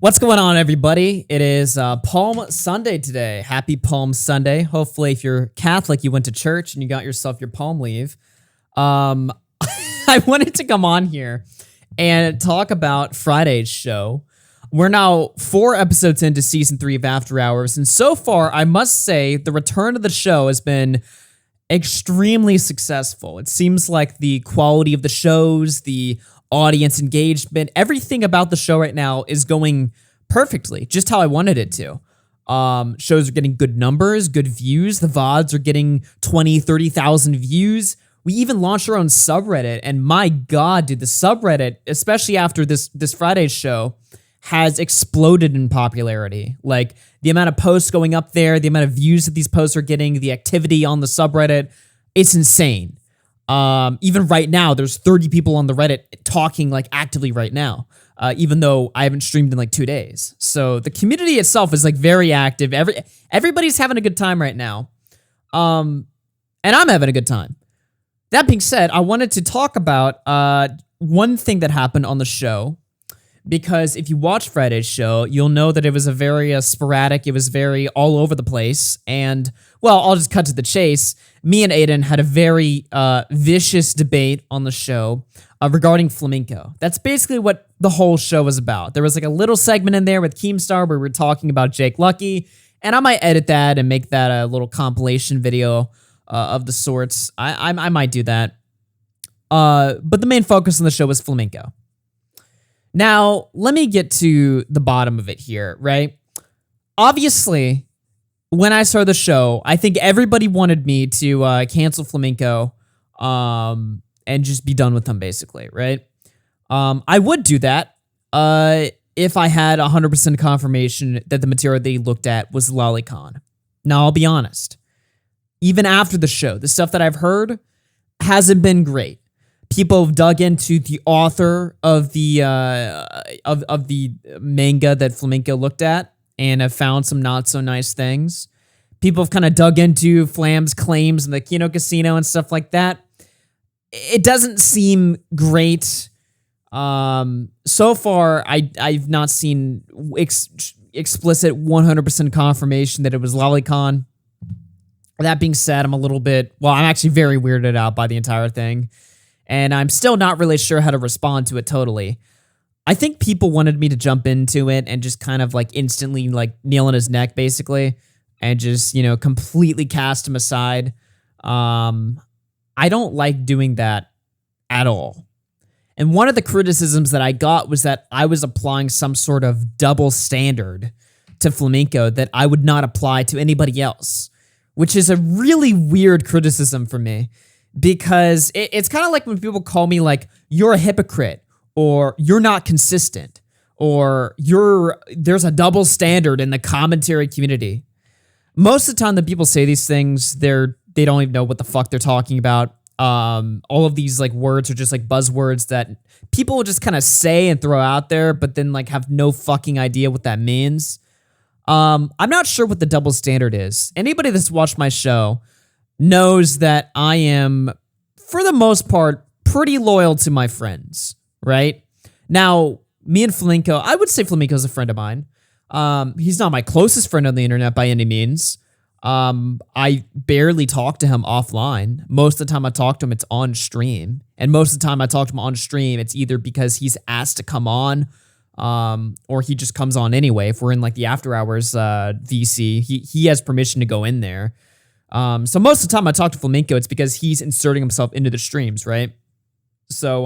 What's going on, everybody? It is Palm Sunday today. Happy Palm Sunday. Hopefully, if you're Catholic, you went to church and you got yourself your palm leave. I wanted to come on here and talk about Friday's show. We're now 4 episodes into season 3 of After Hours, and so far, I must say, the return of the show has been extremely successful. It seems like the quality of the shows, the audience engagement, everything about the show right now is going perfectly, just how I wanted it to. Shows are getting good numbers, good views. The VODs are getting 20, 30,000 views. We even launched our own subreddit, and my God, dude, the subreddit, especially after this Friday's show, has exploded in popularity. Like, the amount of posts going up there, the amount of views that these posts are getting, the activity on the subreddit, it's insane. Even right now, there's 30 people on the Reddit talking like actively right now, even though I haven't streamed in like 2 days. So the community itself is like very active. Everybody's having a good time right now. And I'm having a good time. That being said, I wanted to talk about one thing that happened on the show, because if you watch Friday's show, you'll know that it was a very sporadic, it was very all over the place, and, well, I'll just cut to the chase. Me and Aiden had a very vicious debate on the show regarding Flamingo. That's basically what the whole show was about. There was like a little segment in there with Keemstar where we were talking about Jake Lucky, and I might edit that and make that a little compilation video of the sorts. I might do that. But the main focus on the show was Flamingo. Now, let me get to the bottom of it here, right? Obviously, when I started the show, I think everybody wanted me to cancel Flamingo and just be done with them, basically, right? I would do that if I had 100% confirmation that the material they looked at was lolicon. Now, I'll be honest. Even after the show, the stuff that I've heard hasn't been great. People have dug into the author of the manga that Flamingo looked at and have found some not so nice things. People have kind of dug into Flam's claims in the Kino Casino and stuff like that. It doesn't seem great. So far, I've not seen explicit 100% confirmation that it was lolicon. That being said, I'm actually very weirded out by the entire thing. And I'm still not really sure how to respond to it totally. I think people wanted me to jump into it and just kind of like instantly like kneel on his neck, basically, and just, completely cast him aside. I don't like doing that at all. And one of the criticisms that I got was that I was applying some sort of double standard to Flamingo that I would not apply to anybody else, which is a really weird criticism for me. Because it's kind of like when people call me like, you're a hypocrite, or you're not consistent, or there's a double standard in the commentary community. Most of the time that people say these things, they don't even know what the fuck they're talking about. All of these like words are just like buzzwords that people will just kind of say and throw out there, but then like have no fucking idea what that means. I'm not sure what the double standard is. Anybody that's watched my show knows that I am, for the most part, pretty loyal to my friends, right? Now, me and Flamingo, I would say Flamingo's a friend of mine. He's not my closest friend on the internet by any means. I barely talk to him offline. Most of the time I talk to him, it's on stream. And most of the time I talk to him on stream, it's either because he's asked to come on, or he just comes on anyway. If we're in like the After Hours VC, he has permission to go in there. So most of the time I talk to Flamingo, it's because he's inserting himself into the streams, right? So,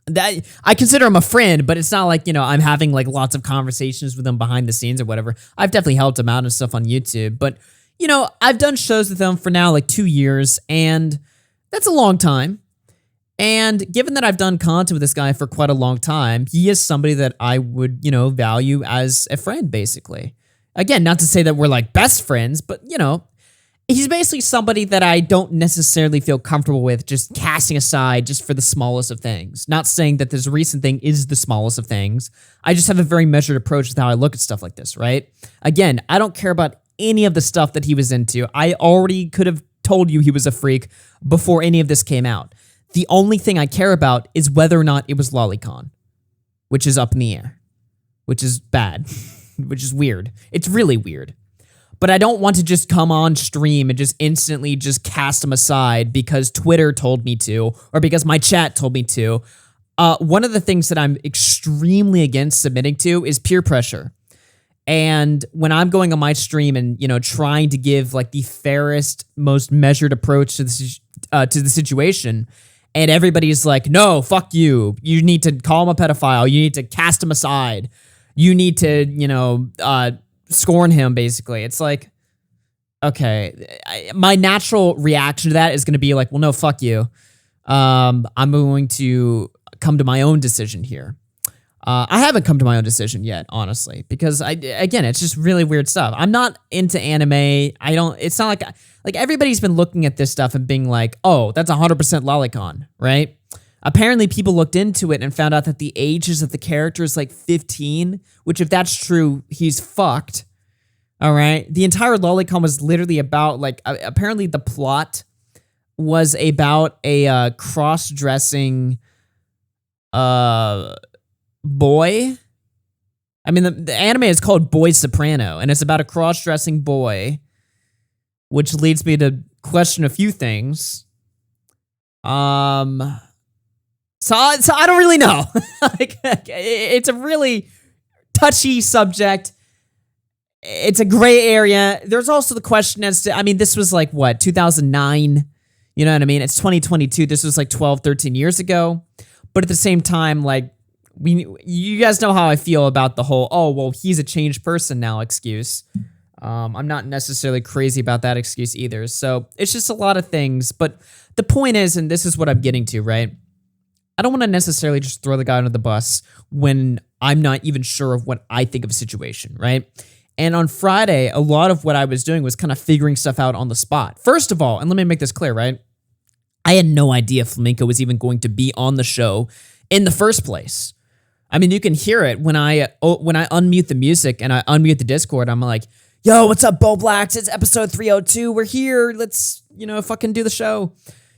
that I consider him a friend, but it's not like, I'm having like lots of conversations with him behind the scenes or whatever. I've definitely helped him out and stuff on YouTube, but, I've done shows with him for now like 2 years, and that's a long time. And given that I've done content with this guy for quite a long time, he is somebody that I would, value as a friend, basically. Again, not to say that we're like best friends, but, he's basically somebody that I don't necessarily feel comfortable with just casting aside just for the smallest of things. Not saying that this recent thing is the smallest of things. I just have a very measured approach with how I look at stuff like this, right? Again, I don't care about any of the stuff that he was into. I already could have told you he was a freak before any of this came out. The only thing I care about is whether or not it was lolicon. which is up in the air, which is bad, which is weird. It's really weird. But I don't want to just come on stream and just instantly just cast him aside because Twitter told me to or because my chat told me to. One of the things that I'm extremely against submitting to is peer pressure. And when I'm going on my stream and, trying to give like the fairest, most measured approach to the situation, and everybody's like, no, fuck you. You need to call him a pedophile. You need to cast him aside. You need to, scorn him, basically. It's like, okay, my natural reaction to that is going to be like, well, no, fuck you. I'm going to come to my own decision here. I haven't come to my own decision yet, honestly, because again, it's just really weird stuff. I'm not into anime. It's not like everybody's been looking at this stuff and being like, oh, that's 100% lolicon, right? Apparently people looked into it and found out that the ages of the character is like 15, which if that's true, he's fucked. All right. The entire lolicon was literally about like, apparently the plot was about a cross-dressing boy. I mean, the anime is called Boy Soprano, and it's about a cross-dressing boy, which leads me to question a few things. So I don't really know. Like, it's a really touchy subject. It's a gray area. There's also the question as to, this was like, what, 2009? You know what I mean? It's 2022. This was like 12, 13 years ago. But at the same time, like, you guys know how I feel about the whole, oh, well, he's a changed person now excuse. I'm not necessarily crazy about that excuse either. So it's just a lot of things. But the point is, and this is what I'm getting to, right? I don't want to necessarily just throw the guy under the bus when I'm not even sure of what I think of a situation, right? And on Friday, a lot of what I was doing was kind of figuring stuff out on the spot. First of all, and let me make this clear, right? I had no idea Flamingo was even going to be on the show in the first place. You can hear it when I unmute the music and I unmute the Discord. I'm like, yo, what's up, Bo Blacks? It's episode 302. We're here. Let's, fucking do the show.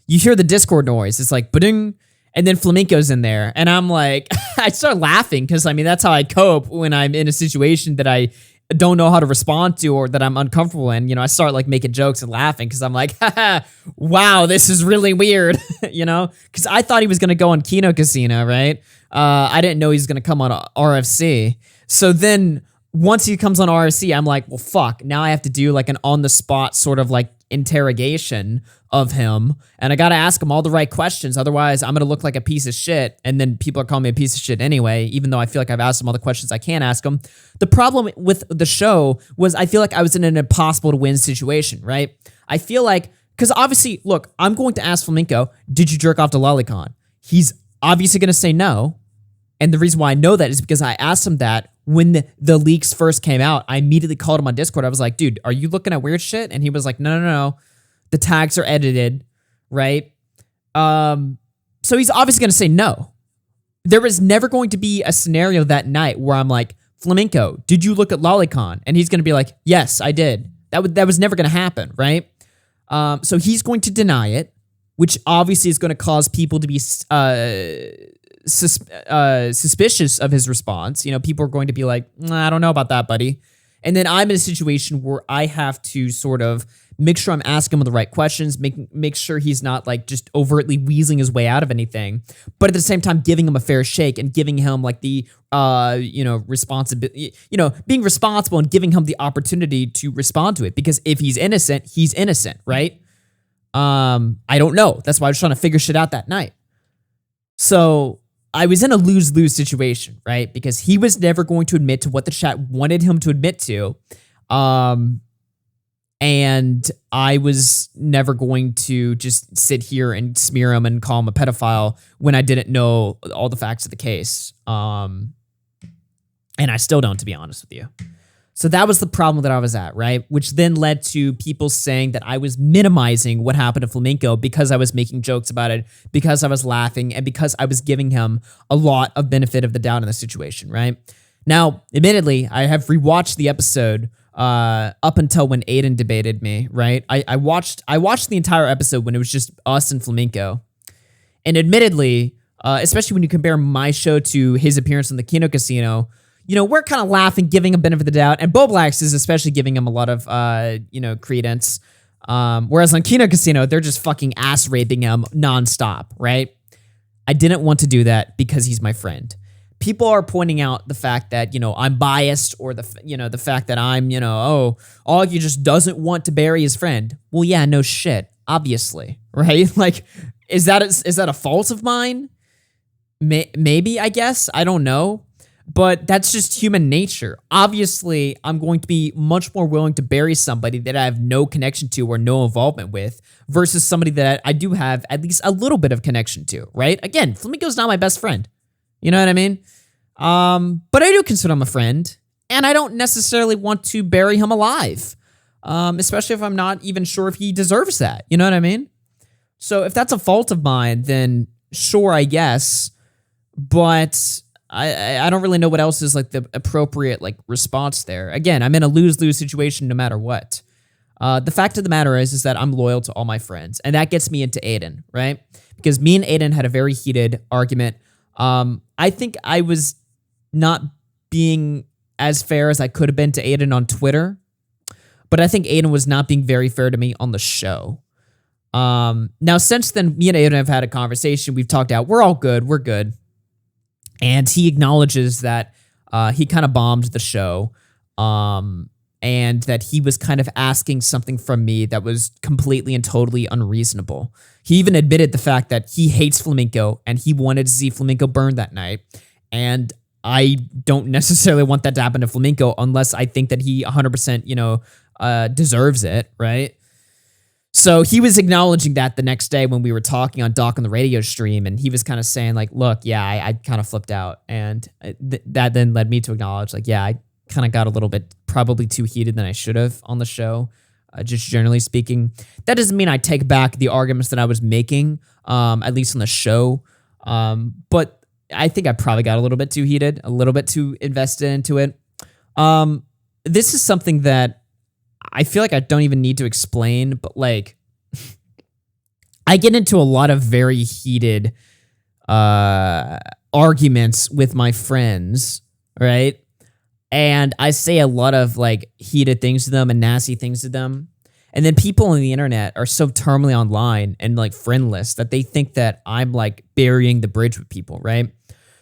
You hear the Discord noise. It's like, ba-ding. And then Flamingo's in there. And I'm like, I start laughing because, that's how I cope when I'm in a situation that I don't know how to respond to or that I'm uncomfortable in. I start like making jokes and laughing because I'm like, haha, wow, this is really weird, because I thought he was going to go on Kino Casino, right? I didn't know he was going to come on RFC. So then once he comes on RFC, I'm like, well, fuck, now I have to do like an on the spot sort of like interrogation of him. And I got to ask him all the right questions. Otherwise, I'm going to look like a piece of shit. And then people are calling me a piece of shit anyway, even though I feel like I've asked him all the questions I can ask him. The problem with the show was I feel like I was in an impossible to win situation, right? I feel like, because obviously, look, I'm going to ask Flamingo, did you jerk off to Lolicon? He's obviously going to say no. And the reason why I know that is because I asked him that when the leaks first came out. I immediately called him on Discord. I was like, dude, are you looking at weird shit? And he was like, no. The tags are edited, right? So he's obviously going to say no. There was never going to be a scenario that night where I'm like, Flamingo, did you look at Lolicon? And he's going to be like, yes, I did. That was never going to happen, right? So he's going to deny it, which obviously is going to cause people to be suspicious of his response. People are going to be like, I don't know about that, buddy. And then I'm in a situation where I have to sort of make sure I'm asking him the right questions, make sure he's not like just overtly weaseling his way out of anything, but at the same time giving him a fair shake and giving him like the responsibility, being responsible and giving him the opportunity to respond to it. Because if he's innocent, right? I don't know. That's why I was trying to figure shit out that night. So I was in a lose-lose situation, right? Because he was never going to admit to what the chat wanted him to admit to. And I was never going to just sit here and smear him and call him a pedophile when I didn't know all the facts of the case. And I still don't, to be honest with you. So that was the problem that I was at, right? Which then led to people saying that I was minimizing what happened to Flamingo because I was making jokes about it, because I was laughing, and because I was giving him a lot of benefit of the doubt in the situation, right? Now, admittedly, I have rewatched the episode up until when Aiden debated me, right? I watched the entire episode when it was just us and Flamingo. And admittedly, especially when you compare my show to his appearance on the Kino Casino. You know, we're kind of laughing, giving him benefit of the doubt, and Bo Blacks is especially giving him a lot of, credence. Whereas on Kino Casino, they're just fucking ass raping him nonstop, right? I didn't want to do that because he's my friend. People are pointing out the fact that, I'm biased, or the fact that I'm, Augie just doesn't want to bury his friend. Well, yeah, no shit, obviously, right? Like, is that a fault of mine? Maybe, I guess, I don't know. But that's just human nature. Obviously, I'm going to be much more willing to bury somebody that I have no connection to or no involvement with versus somebody that I do have at least a little bit of connection to, right? Again, Flamingo's not my best friend. You know what I mean? But I do consider him a friend, and I don't necessarily want to bury him alive, especially if I'm not even sure if he deserves that. You know what I mean? So if that's a fault of mine, then sure, I guess. But I don't really know what else is like the appropriate like response there. Again, I'm in a lose-lose situation no matter what. The fact of the matter is that I'm loyal to all my friends, and that gets me into Aiden, right? Because me and Aiden had a very heated argument. I think I was not being as fair as I could have been to Aiden on Twitter, but I think Aiden was not being very fair to me on the show. Now, since then, me and Aiden have had a conversation. We've talked out. We're all good. We're good. And he acknowledges that he kind of bombed the show, and that he was kind of asking something from me that was completely and totally unreasonable. He even admitted the fact that he hates Flamingo and he wanted to see Flamingo burn that night. And I don't necessarily want that to happen to Flamingo unless I think that he 100%, deserves it, right? So he was acknowledging that the next day when we were talking on Doc on the radio stream, and he was kind of saying like, look, yeah, I kind of flipped out. And that then led me to acknowledge like, yeah, I kind of got a little bit probably too heated than I should have on the show, just generally speaking. That doesn't mean I take back the arguments that I was making, at least on the show. But I think I probably got a little bit too heated, a little bit too invested into it. This is something that I feel like I don't even need to explain, but like, I get into a lot of very heated arguments with my friends, right? And I say a lot of like heated things to them and nasty things to them. And then people on the internet are so terminally online and like friendless that they think that I'm like burying the bridge with people, right?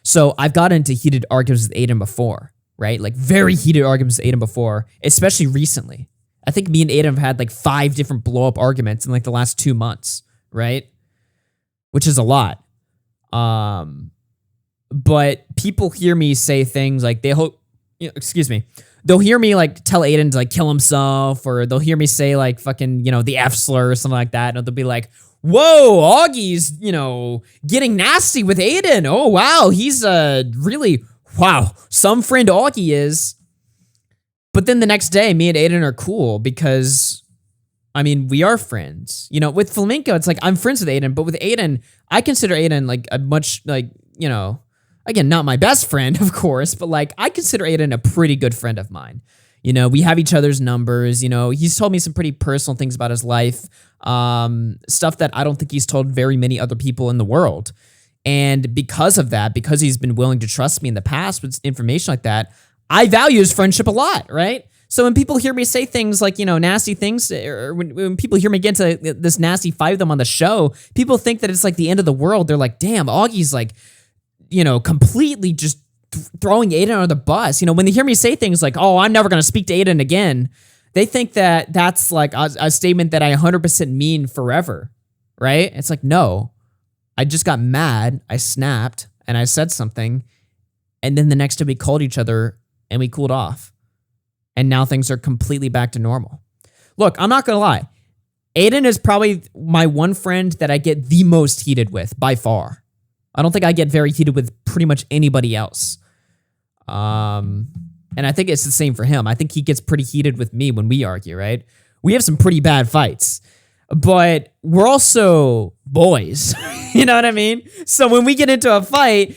So I've got into heated arguments with Aiden before, right? Like very heated arguments with Aiden before, especially recently. I think me and Aiden have had like 5 different blow-up arguments in like the last 2 months, right? Which is a lot. But people hear me say things like they'll hear me like tell Aiden to like kill himself, or they'll hear me say like fucking, the F slur or something like that. And they'll be like, whoa, Augie's, getting nasty with Aiden. Oh, wow. He's really, wow. Some friend Augie is. But then the next day, me and Aiden are cool because, we are friends. With Flamingo, it's like I'm friends with Aiden, but with Aiden, I consider Aiden like a much like, again, not my best friend, of course, but like I consider Aiden a pretty good friend of mine. We have each other's numbers. He's told me some pretty personal things about his life, stuff that I don't think he's told very many other people in the world. And because of that, because he's been willing to trust me in the past with information like that, I value his friendship a lot, right? So when people hear me say things like, nasty things, or when people hear me get into this nasty fight with them on the show, people think that it's like the end of the world. They're like, damn, Augie's like, completely just throwing Aiden under the bus. When they hear me say things like, oh, I'm never going to speak to Aiden again, they think that that's like a statement that I 100% mean forever, right? It's like, no, I just got mad, I snapped, and I said something, and then the next day we called each other and we cooled off. And now things are completely back to normal. Look, I'm not going to lie. Aiden is probably my one friend that I get the most heated with by far. I don't think I get very heated with pretty much anybody else. And I think it's the same for him. I think he gets pretty heated with me when we argue, right? We have some pretty bad fights. But we're also boys. You know what I mean? So when we get into a fight,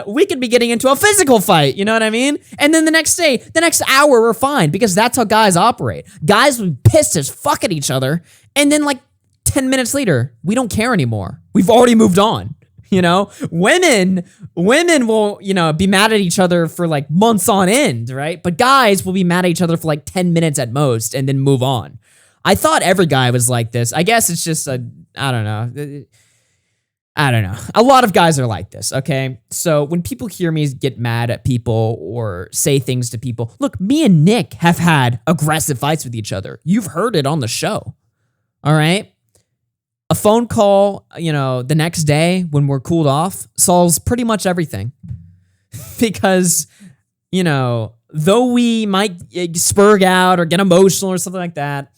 we could be getting into a physical fight. You know what I mean? And then the next hour, we're fine because that's how guys operate. Guys will be pissed as fuck at each other. And then like 10 minutes later, we don't care anymore. We've already moved on. You know, women will, you know, be mad at each other for like months on end, right? But guys will be mad at each other for like 10 minutes at most and then move on. I thought every guy was like this. I guess it's just I don't know. A lot of guys are like this, okay? So when people hear me get mad at people or say things to people, look, me and Nick have had aggressive fights with each other. You've heard it on the show, all right? A phone call, you know, the next day when we're cooled off solves pretty much everything. Because, you know, though we might spurg out or get emotional or something like that,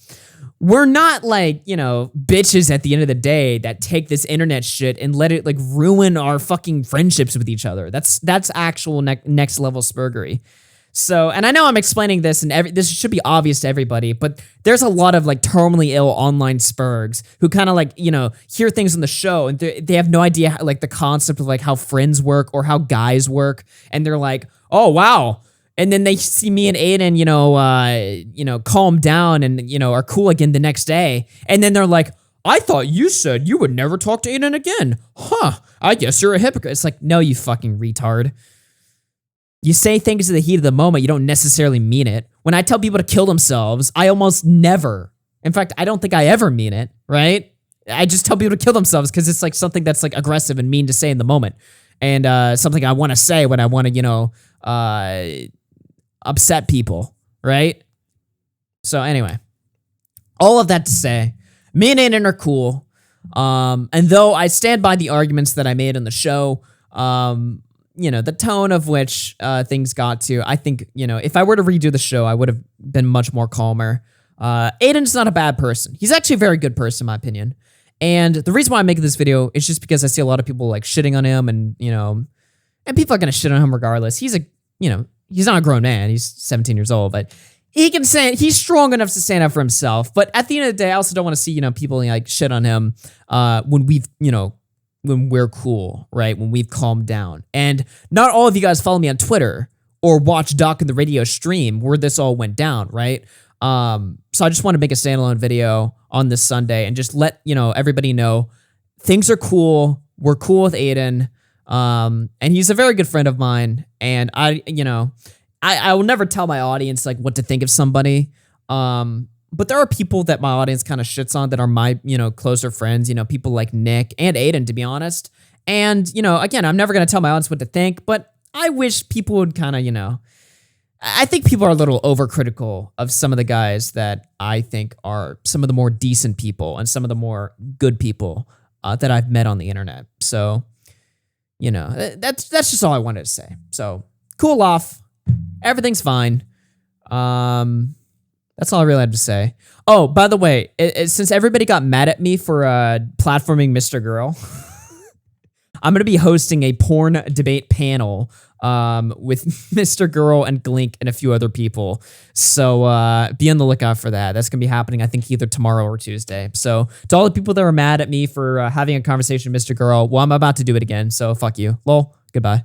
we're not like, you know, bitches at the end of the day that take this internet shit and let it like ruin our fucking friendships with each other. That's actual next level spurgery. So, and I know I'm explaining this and this should be obvious to everybody, but there's a lot of like terminally ill online spurgs who kind of like, you know, hear things on the show and they have no idea how, like the concept of like how friends work or how guys work. And they're like, oh, wow. And then they see me and Aiden, you know, calm down and, you know, are cool again the next day. And then they're like, I thought you said you would never talk to Aiden again. Huh. I guess you're a hypocrite. It's like, no, you fucking retard. You say things in the heat of the moment, you don't necessarily mean it. When I tell people to kill themselves, I almost never, in fact, I don't think I ever mean it, right? I just tell people to kill themselves because it's like something that's like aggressive and mean to say in the moment. And something I want to say when I want to, you know, upset people, right? So anyway, all of that to say, me and Aiden are cool. And though I stand by the arguments that I made on the show, you know, the tone of which things got to, I think, you know, if I were to redo the show, I would have been much more calmer. Aiden's not a bad person. He's actually a very good person, in my opinion. And the reason why I'm making this video is just because I see a lot of people like shitting on him and, you know, and people are going to shit on him regardless. He's a, you know, he's not a grown man. He's 17 years old, but he can say, he's strong enough to stand up for himself. But at the end of the day, I also don't want to see, you know, people like shit on him when we've, you know, when we're cool, right? When we've calmed down. And not all of you guys follow me on Twitter or watch Doc in the Radio stream where this all went down, right? So I just want to make a standalone video on this Sunday and just let, you know, everybody know things are cool. We're cool with Aiden. And he's a very good friend of mine. And I, you know, I will never tell my audience like what to think of somebody. But there are people that my audience kind of shits on that are my, you know, closer friends, you know, people like Nick and Aiden, to be honest. And, you know, again, I'm never going to tell my audience what to think, but I wish people would kind of, you know, I think people are a little overcritical of some of the guys that I think are some of the more decent people and some of the more good people that I've met on the internet. So, you know, that's just all I wanted to say. So cool off. Everything's fine. That's all I really had to say. Oh, by the way, since everybody got mad at me for platforming Mr. Girl, I'm going to be hosting a porn debate panel with Mr. Girl and Glink and a few other people. So be on the lookout for that. That's going to be happening, I think, either tomorrow or Tuesday. So to all the people that were mad at me for having a conversation with Mr. Girl, well, I'm about to do it again. So fuck you. Lol. Goodbye.